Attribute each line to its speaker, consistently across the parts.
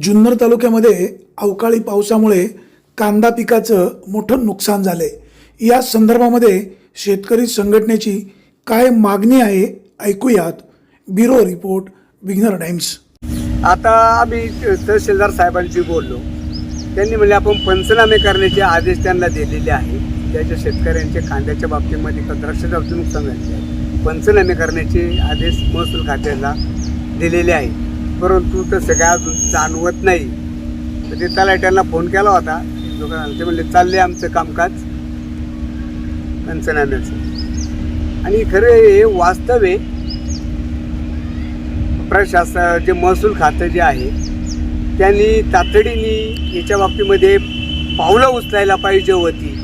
Speaker 1: जुन्नर तालुक्यामध्ये अवकाळी पावसामुळे कांदा पिकाचं मोठं नुकसान झालंय। या संदर्भामध्ये शेतकरी संघटनेची काय मागणी आहे ऐकूयात। ब्युरो रिपोर्ट विघ्नर टाइम्स।
Speaker 2: आता आम्ही तहसीलदार साहेबांशी बोललो। त्यांनी म्हणजे आपण पंचनामे करण्याचे आदेश त्यांना दिलेले आहे। त्याच्या शेतकऱ्यांच्या कांद्याच्या बाबतीमध्ये द्राक्षाच्या बाबतीत नुकसान झाले आहे, पंचनामे करण्याचे आदेश महसूल खात्याला दिलेले आहे, परंतु तसं काय अजून जाणवत नाही। म्हणजे तलाट्यांना फोन केला होता, ते म्हणले चालले आमचं कामकाज पंचनाम्याचं। आणि खरं हे वास्तव आहे, प्रशासन जे महसूल खातं जे आहे त्यांनी तातडीने याच्या बाबतीमध्ये पावलं उचलायला पाहिजे होती,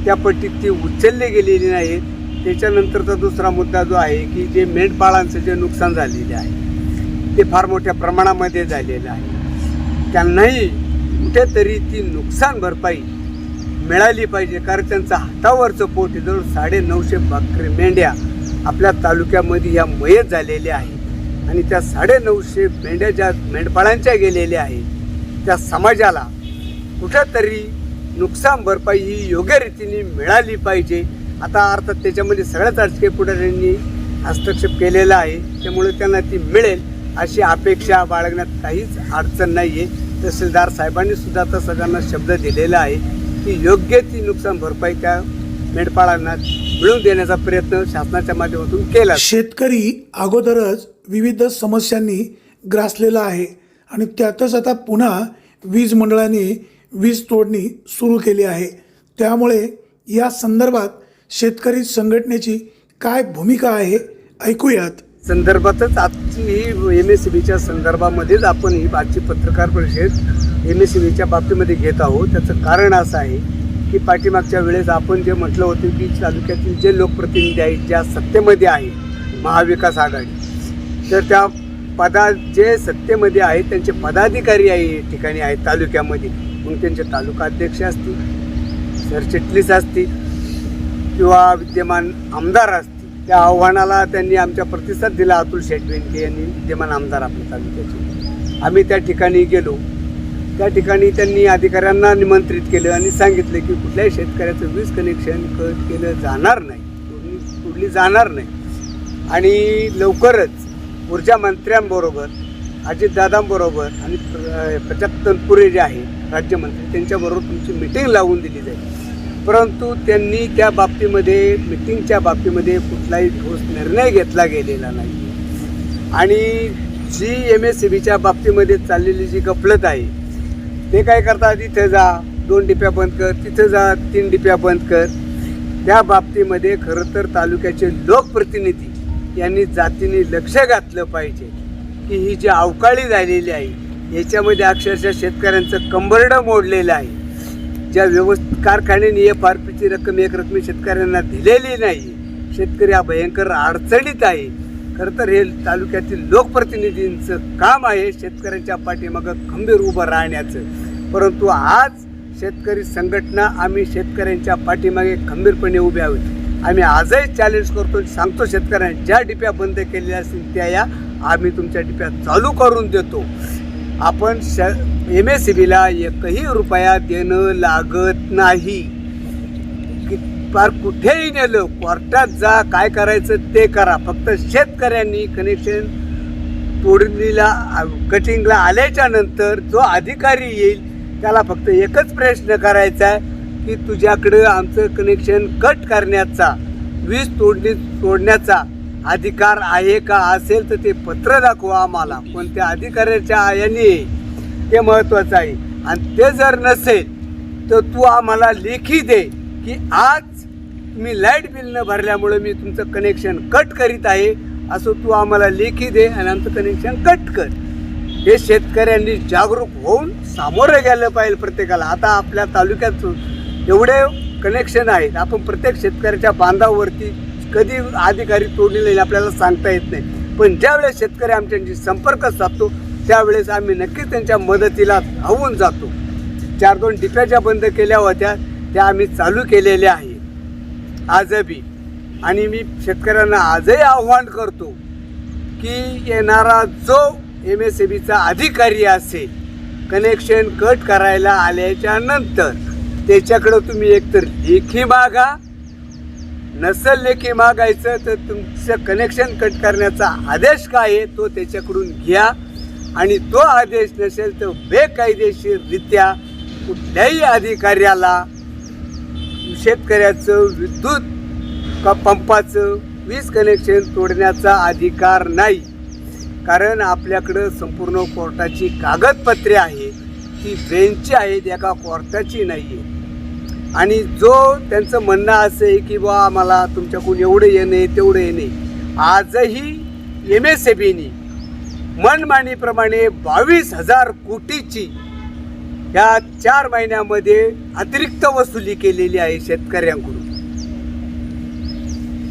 Speaker 2: त्या पट्टीत ती उचलली गेलेली नाही। त्याच्यानंतरचा दुसरा मुद्दा जो आहे की जे मेंढपाळांचं जे नुकसान झालेले आहे ते फार मोठ्या प्रमाणामध्ये झालेलं आहे, त्यांनाही कुठेतरी ती नुकसान भरपाई मिळाली पाहिजे। कारण त्यांचं हातावरचं पोट जवळ 950 बकरी मेंढ्या आपल्या तालुक्यामध्ये या मयत झालेल्या आहेत आणि त्या 950 मेंढ्या ज्या मेंढपाळांच्या गेलेल्या आहेत त्या समाजाला कुठेतरी नुकसान भरपाई ही योग्य रीतीने मिळाली पाहिजे। आता अर्थात त्याच्यामध्ये सगळ्याच राजकीय पुढाऱ्यांनी हस्तक्षेप केलेला आहे, त्यामुळे त्यांना ती मिळेल अशी अपेक्षा बाळगण्यात काहीच अडचण नाही आहे। तहसीलदार साहेबांनी सुद्धा आता सगळ्यांना शब्द दिलेला आहे की योग्य ती नुकसान भरपाई त्या मेंढपाळांना मिळवून देण्याचा प्रयत्न शासनाच्या माध्यमातून केला।
Speaker 1: शेतकरी अगोदरच विविध समस्यांनी ग्रासलेला आहे आणि त्यातच आता पुन्हा वीज मंडळाने वीज तोडणी सुरू केली आहे। त्यामुळे या संदर्भात शेतकरी संघटनेची काय भूमिका आहे ऐकूयात।
Speaker 2: संदर्भातच आजची ही MSEBच्या संदर्भामध्येच आपण ही आजची पत्रकार परिषद MSEBच्या बाबतीमध्ये घेत आहोत। त्याचं कारण असं आहे की पाठीमागच्या वेळेस आपण जे म्हटलं होतं की तालुक्यातील जे लोकप्रतिनिधी आहेत ज्या सत्तेमध्ये आहे महाविकास आघाडी, तर त्या जे सत्तेमध्ये आहेत त्यांचे पदाधिकारी आहे ठिकाणी आहेत तालुक्यामध्ये, मग त्यांचे तालुका अध्यक्ष असतील, सरचिटणीस असतील किंवा विद्यमान आमदार असतील, त्या आव्हानाला त्यांनी आमच्या प्रतिसाद दिला। अतुल शेटवेंके यांनी, विद्यमान आमदार आपल्या तालुक्याचे, आम्ही त्या ठिकाणी गेलो। त्या ठिकाणी त्यांनी अधिकाऱ्यांना निमंत्रित केलं आणि सांगितलं की कुठल्याही शेतकऱ्याचं वीज कनेक्शन कट केलं जाणार नाही, तोडली जाणार नाही आणि लवकरच ऊर्जा मंत्र्यांबरोबर, अजितदादांबरोबर आणि प्रजापती तनपुरे जे आहे राज्यमंत्री त्यांच्याबरोबर तुमची मीटिंग लावून दिली जाईल। परंतु त्यांनी त्या बाबतीमध्ये मीटिंगच्या बाबतीमध्ये कुठलाही ठोस निर्णय घेतला गेलेला नाही आणि जी MSEBच्या बाबतीमध्ये चाललेली जी गफलत आहे ते काय करतात, तिथे जा 2 डिप्या बंद कर, तिथे जा 3 डिप्या बंद कर। त्या बाबतीमध्ये खरं तर तालुक्याचे लोकप्रतिनिधी यांनी जातीने लक्ष घातलं पाहिजे की ही जी अवकाळी झालेली आहे याच्यामध्ये अक्षरशः शेतकऱ्यांचं कंबरडं मोडलेलं आहे। ज्या कारखान्याने FRPची रक्कम एकरकमी शेतकऱ्यांना दिलेली नाही, शेतकरी हा भयंकर अडचणीत आहे। खरं तर हे तालुक्यातील लोकप्रतिनिधींचं काम आहे शेतकऱ्यांच्या पाठीमागं खंबीर उभं राहण्याचं, परंतु आज शेतकरी संघटना आम्ही शेतकऱ्यांच्या पाठीमागे खंबीरपणे उभे आहोत। आम्ही आजही चॅलेंज करतो, सांगतो शेतकऱ्यांना ज्या डिप्या बंद केलेल्या असतील त्या या, आम्ही तुमच्या डिप्या चालू करून देतो। आपण MSEBला एकही रुपया देणं लागत नाही, फार कुठेही नेलं कोर्टात जा, काय करायचं ते करा, फक्त शेतकऱ्यांनी कनेक्शन तोडणीला कटिंगला आल्याच्या नंतर जो अधिकारी येईल त्याला फक्त एकच प्रश्न करायचा आहे की तुझ्याकडं आमचं कनेक्शन कट करण्याचा, वीज तोडण्याचा अधिकार आहे का, असेल तर ते पत्र दाखवा आम्हाला, कोणत्या अधिकाऱ्याच्या याने ते महत्त्वाचं आहे। आणि ते जर नसेल तर तू आम्हाला लेखी दे की आज मी लाईट बिल न भरल्यामुळे मी तुमचं कनेक्शन कट करीत आहे, असं तू आम्हाला लेखी दे आणि आमचं कनेक्शन कट कर। हे शेतकऱ्यांनी जागरूक होऊन सामोरं गेलं पाहिजे प्रत्येकाला। आता आपल्या तालुक्यात एवढे कनेक्शन आहेत, आपण प्रत्येक शेतकऱ्याच्या बांधावरती कधी अधिकारी तोडणी येईल आपल्याला सांगता येत नाही, पण ज्यावेळेस शेतकरी आमच्याशी संपर्क साधतो त्यावेळेस आम्ही नक्कीच त्यांच्या मदतीला धावून जातो। 4-2 डिप्या ज्या बंद केल्या होत्या त्या आम्ही चालू केलेल्या आहे आजही, आणि मी शेतकऱ्यांना आजही आव्हान करतो की येणारा जो MSEBचा अधिकारी असेल कनेक्शन कट करायला आल्याच्या नंतर त्याच्याकडं तुम्ही एकतर लेखी मागा, नसल लेखी मागायचं तर तुमचं कनेक्शन कट करण्याचा आदेश काय आहे तो त्याच्याकडून घ्या, आणि तो आदेश नसेल तर बेकायदेशीररित्या कुठल्याही अधिकाऱ्याला शेतकऱ्याचं विद्युत पंपाचं वीज कनेक्शन तोडण्याचा अधिकार नाही. कारण आपल्याकडं संपूर्ण कोर्टाची कागदपत्रे आहे, ती बेंचची आहेत, एका कोर्टाची नाही आहे. आणि जो त्यांचं म्हणणं असं आहे की बा आम्हाला तुमच्याकडून एवढं येणे तेवढं येणे, आजही MSEBीने मनमानीप्रमाणे 22,000 कोटीची ह्या 4 महिन्यामध्ये अतिरिक्त वसुली केलेली आहे शेतकऱ्यांकडून.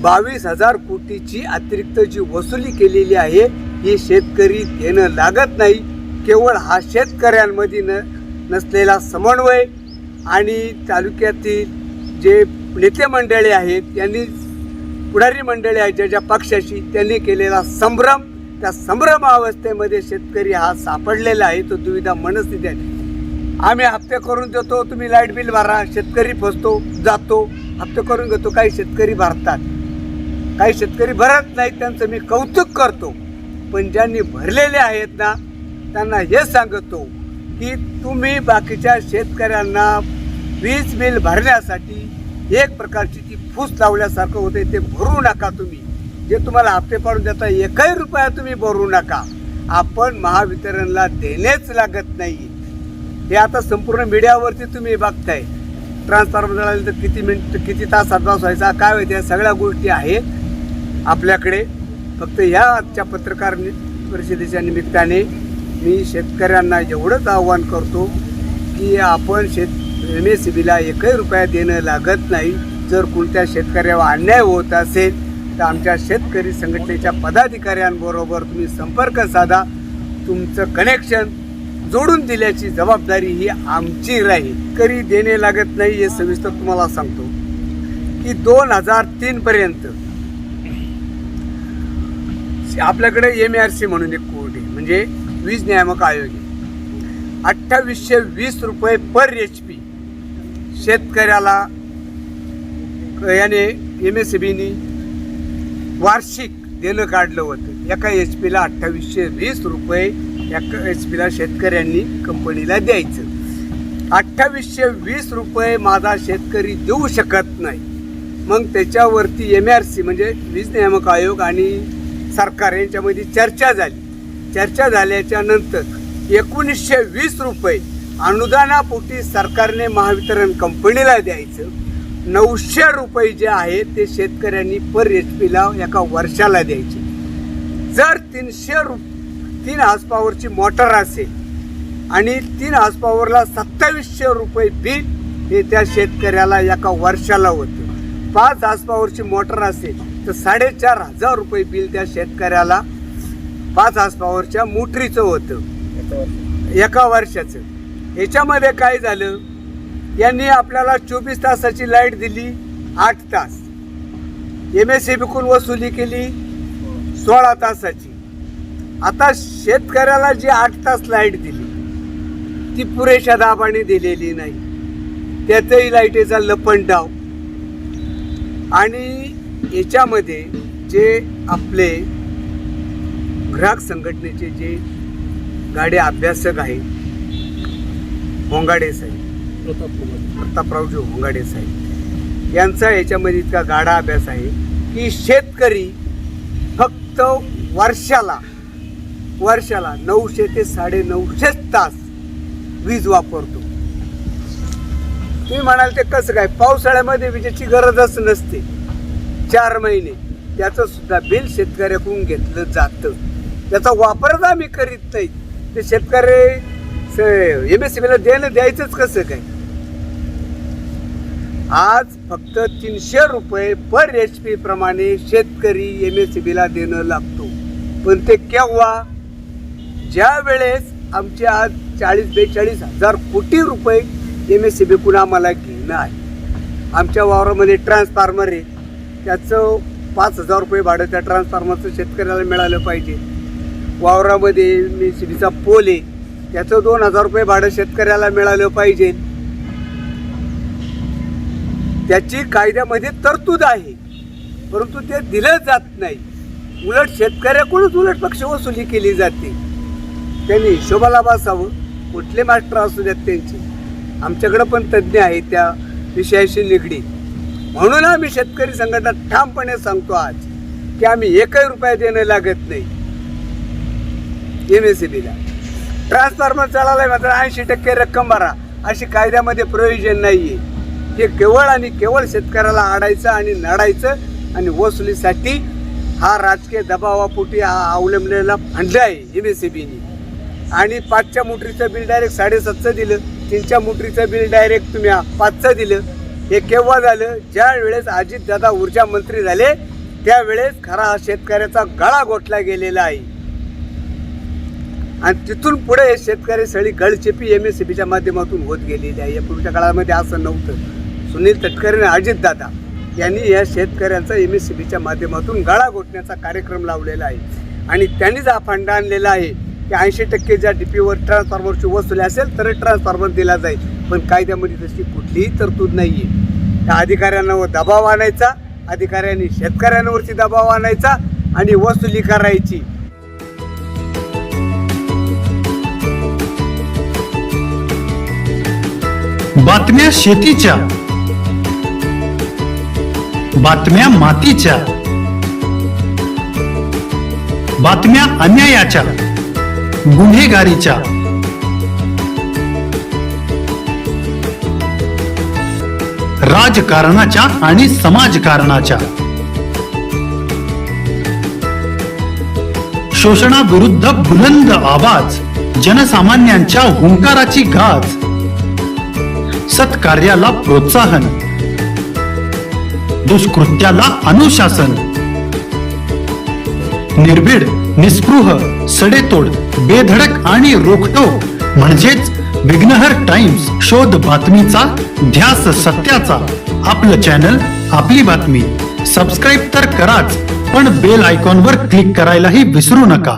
Speaker 2: 22,000 कोटीची अतिरिक्त जी वसुली केलेली आहे ही शेतकरी देणं लागत नाही. केवळ हा शेतकऱ्यांमध्ये नसलेला समन्वय आणि तालुक्यातील जे नेते मंडळी आहेत यांनी, पुढारी मंडळी आहेत ज्या ज्या पक्षाशी, त्यांनी केलेला संभ्रम, त्या संभ्रम अवस्थेमध्ये शेतकरी हा सापडलेला आहे. तो दुविधा मनस्थिती आहे. आम्ही हप्ते करून देतो, तुम्ही लाईट बिल भरा, शेतकरी फसतो जातो, हप्ते करून घेतो. काही शेतकरी भरतात, काही शेतकरी भरत नाहीत, त्यांचं मी कौतुक करतो. पण ज्यांनी भरलेले आहेत ना त्यांना हे सांगतो की तुम्ही बाकीच्या शेतकऱ्यांना वीज बिल भरण्यासाठी एक प्रकारची ती फूस लावल्यासारखं होते, ते भरू नका. तुम्ही जे तुम्हाला हप्ते पाडून देता 1 रुपया तुम्ही भरू नका. आपण महावितरणला देणेच लागत नाही. हे आता संपूर्ण मीडियावरती तुम्ही बघताय. ट्रान्सफॉर्मर झाल्यानंतर किती मिनिट किती तास अभ्यास व्हायचा काय व्हायचं या सगळ्या गोष्टी आहेत आपल्याकडे. फक्त ह्या आजच्या पत्रकार परिषदेच्या निमित्ताने मी शेतकऱ्यांना एवढंच आव्हान करतो की आपण MSEBीला 1 रुपया देणं लागत नाही. जर कोणत्या शेतकऱ्यावर अन्याय होत असेल तर आमच्या शेतकरी संघटनेच्या पदाधिकाऱ्यांबरोबर तुम्ही संपर्क साधा. तुमचं कनेक्शन जोडून दिल्याची जबाबदारी ही आमची राहील. कधी देणे लागत नाही हे सविस्तर तुम्हाला सांगतो की 2003 पर्यंत आपल्याकडे MRC म्हणून एक कोर्ट आहे, म्हणजे वीज नियामक आयोग आहे. 2820 रुपये पर HP शेतकऱ्याला याने MSEBीने वार्षिक देणं काढलं होतं. एका HPला 2820 रुपये एका HPला शेतकऱ्यांनी कंपनीला द्यायचं. 2820 रुपये माझा शेतकरी देऊ शकत नाही. मग त्याच्यावरती MRC म्हणजे वीज नियामक आयोग आणि सरकार यांच्यामध्ये चर्चा झाली. चर्चा झाल्याच्या नंतर 1920 रुपये अनुदानापोटी सरकारने महावितरण कंपनीला द्यायचं. 900 रुपये जे आहेत ते शेतकऱ्यांनी पर HPला एका वर्षाला द्यायचे. जर 3 हार्स पॉवरची मोटर असेल आणि 3 हार्स पॉवरला 2700 रुपये बिल हे त्या शेतकऱ्याला एका वर्षाला होतं. 5 हार्स पॉवरची मोटर असेल तर 4,500 रुपये बिल त्या शेतकऱ्याला 5 हार्स पॉवरच्या मोटरीचं होतं एका वर्षाचं. याच्यामध्ये काय झालं, यांनी आपल्याला 24 तासाची लाईट दिली, 8 तास MSEBीकडून वसुली केली 16 तासाची. आता शेतकऱ्याला जी 8 तास लाईट दिली ती पुरेशा दाबाने दिलेली नाही. त्यातही लाईटीचा लपंडाव. आणि याच्यामध्ये जे आपले ग्राहक संघटनेचे जे गाडे अभ्यासक आहेत, होंगाडे साहेब, प्रतापरावजी होंगाडे साहेब, यांचा याच्यामध्ये इतका गाढा अभ्यास आहे की शेतकरी फक्त वर्षाला 900 ते 950 तास वीज वापरतो. तुम्ही म्हणाल ते कसं काय, पावसाळ्यामध्ये विजेची गरजच नसते. 4 महिने त्याचं सुद्धा बिल शेतकऱ्याकडून घेतलं जातं. त्याचा वापरच आम्ही करीत नाही. ते शेतकरी MSEBीला द्यायचंच कसं काय. आज फक्त 300 रुपये पर HP प्रमाणे शेतकरी MSEBीला देणं लागतो. पण ते केव्हा, ज्या वेळेस आमचे आज 40-42 हजार कोटी रुपये MSEBीकडून आम्हाला घेणं आहे. आमच्या वावरामध्ये ट्रान्सफॉर्मर आहे, त्याचं 5,000 रुपये भाडं त्या ट्रान्सफॉर्मरचं शेतकऱ्याला मिळालं पाहिजे. वावरामध्ये MSEBीचा पोल आहे, त्याचं 2,000 रुपये भाडं शेतकऱ्याला मिळालं पाहिजे, त्याची कायद्यामध्ये तरतूद आहे, परंतु ते दिलं जात नाही. उलट शेतकऱ्याकडूनच उलट पक्ष वसुली केली जाते. त्यांनी हिशोबाला बसावं. कुठले मास्टर असू द्यात त्यांचे, आमच्याकडं पण तज्ज्ञ आहेत त्या विषयाशी निगडीत. म्हणून आम्ही शेतकरी संघटना ठामपणे सांगतो आज की आम्ही 1 रुपया देणं लागत नाही MSEBला. ट्रान्सफॉर्मर चालवलाय मात्र 80% रक्कम भरा अशी कायद्यामध्ये प्रोव्हिजन नाहीये. हे केवळ आणि केवळ शेतकऱ्याला आडायचं आणि नडायचं आणि वसुलीसाठी हा राजकीय दबावापोटी अवलंबलेला फंड आहे MSEBने. आणि 5च्या मोटरीचं बिल डायरेक्ट 7.5चं दिलं, 3च्या मोटरीचं बिल डायरेक्ट तुम्ही 5चं दिलं. हे केव्हा झालं? ज्या वेळेस अजितदादा ऊर्जा मंत्री झाले त्यावेळेस खरा शेतकऱ्याचा गळा घोटला गेलेला आहे. आणि तिथून पुढे हे शेतकरी सगळी गळचेपी MSEBच्या माध्यमातून होत गेलेली आहे. या पूर्वीच्या काळामध्ये असं नव्हतं. सुनील तटकरे आणि अजितदादा यांनी या शेतकऱ्यांचा MSEBच्या माध्यमातून गळा घोटण्याचा कार्यक्रम लावलेला आहे. आणि त्यांनीच हा फंड आणलेला आहे की 80% ज्या DPवर ट्रान्सफॉर्मरची वसुली असेल तर ट्रान्सफॉर्मर दिला जाईल. पण कायद्यामध्ये तशी कुठलीही तरतूद नाही आहे. त्या अधिकाऱ्यांवर दबाव आणायचा, अधिकाऱ्यांनी शेतकऱ्यांवरती दबाव आणायचा आणि वसुली करायची.
Speaker 3: बातम्या शेतीच्या, बातम्या मातीच्या, बातम्या अन्यायाच्या, गुन्हेगारीच्या, राजकारणाच्या आणि समाजकारणाच्या, शोषणाविरुद्ध बुलंद आवाज, जनसामान्यांच्या हुंकाराची गाज, सत्कार्याला प्रोत्साहन, दुष्कृत्याला अनुशासन, निर्भीड, निस्पृह, सडेतोड, बेधडक आणि रोखटोक म्हणजेच विघ्नहर टाइम्स. शोध बातमीचा, ध्यास सत्याचा. आपलं चॅनल, आपली बातमी. सबस्क्राईब तर कराच, पण बेल आयकॉनवर क्लिक करायलाही विसरू नका.